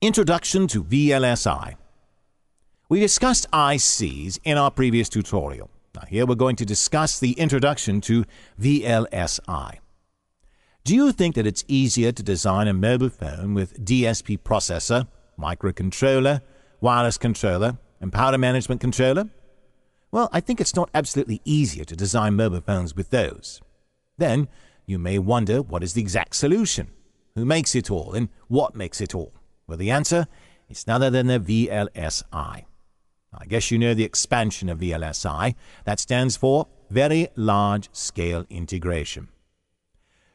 Introduction to VLSI. We discussed ICs in our previous tutorial. Now here we're going to discuss the introduction to VLSI. Do you think that it's easier to design a mobile phone with DSP processor, microcontroller, wireless controller, and power management controller? Well, I think it's not absolutely easier to design mobile phones with those. Then you may wonder, what is the exact solution? Who makes it all and what makes it all? Well, the answer is none other than the VLSI. I guess you know the expansion of VLSI. That stands for Very Large Scale Integration.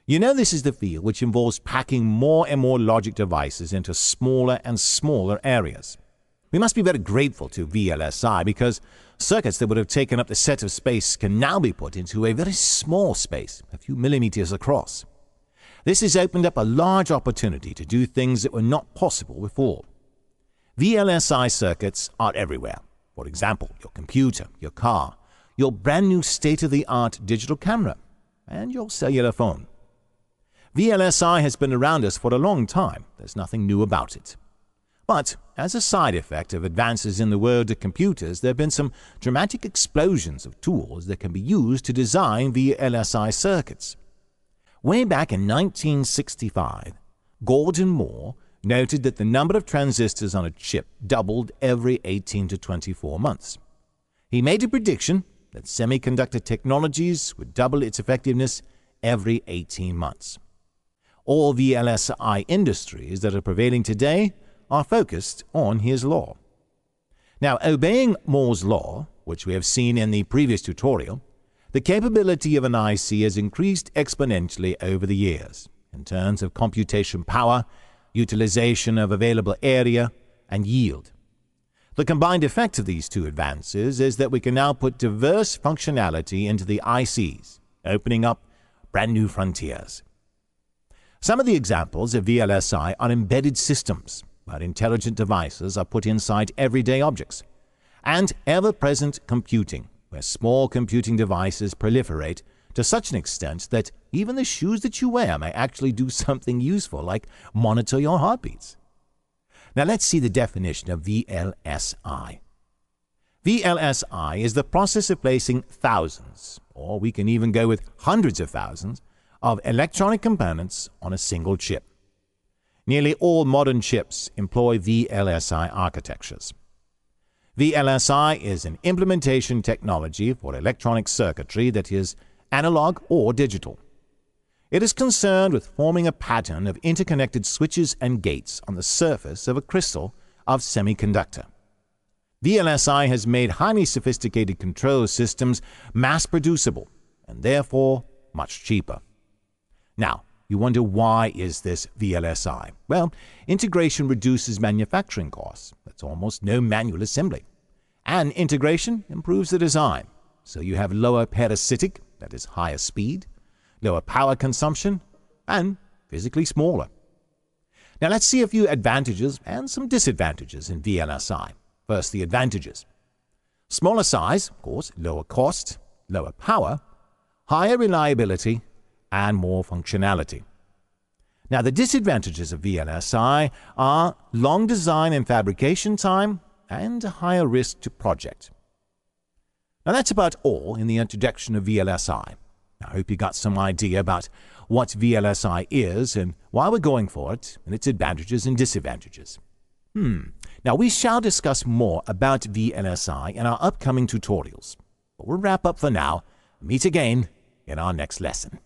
You know this is the field which involves packing more and more logic devices into smaller and smaller areas. We must be very grateful to VLSI because circuits that would have taken up the set of space can now be put into a very small space, a few millimeters across. This has opened up a large opportunity to do things that were not possible before. VLSI circuits are everywhere. For example, your computer, your car, your brand new state-of-the-art digital camera, and your cellular phone. VLSI has been around us for a long time. There's nothing new about it. But as a side effect of advances in the world of computers, there have been some dramatic explosions of tools that can be used to design VLSI circuits. Way back in 1965, Gordon Moore noted that the number of transistors on a chip doubled every 18 to 24 months. He made a prediction that semiconductor technologies would double its effectiveness every 18 months. All VLSI industries that are prevailing today are focused on his law. Now, obeying Moore's law, which we have seen in the previous tutorial, the capability of an IC has increased exponentially over the years in terms of computation power, utilization of available area, and yield. The combined effect of these two advances is that we can now put diverse functionality into the ICs, opening up brand new frontiers. Some of the examples of VLSI are embedded systems, where intelligent devices are put inside everyday objects, and ever-present computing, where small computing devices proliferate to such an extent that even the shoes that you wear may actually do something useful, like monitor your heartbeats. Now let's see the definition of VLSI. VLSI is the process of placing thousands, or we can even go with hundreds of thousands, of electronic components on a single chip. Nearly all modern chips employ VLSI architectures. VLSI is an implementation technology for electronic circuitry that is analog or digital. It is concerned with forming a pattern of interconnected switches and gates on the surface of a crystal of semiconductor. VLSI has made highly sophisticated control systems mass-producible and therefore much cheaper. Now, you wonder, why is this VLSI? Well, integration reduces manufacturing costs. That's almost no manual assembly. And integration improves the design. So you have lower parasitic, that is higher speed, lower power consumption, and physically smaller. Now let's see a few advantages and some disadvantages in VLSI. First, the advantages. Smaller size, of course, lower cost, lower power, higher reliability, and more functionality. Now, the disadvantages of VLSI are long design and fabrication time and a higher risk to project. Now, that's about all in the introduction of VLSI. I hope you got some idea about what VLSI is and why we're going for it, and its advantages and disadvantages. Now, we shall discuss more about VLSI in our upcoming tutorials. But we'll wrap up for now and meet again in our next lesson.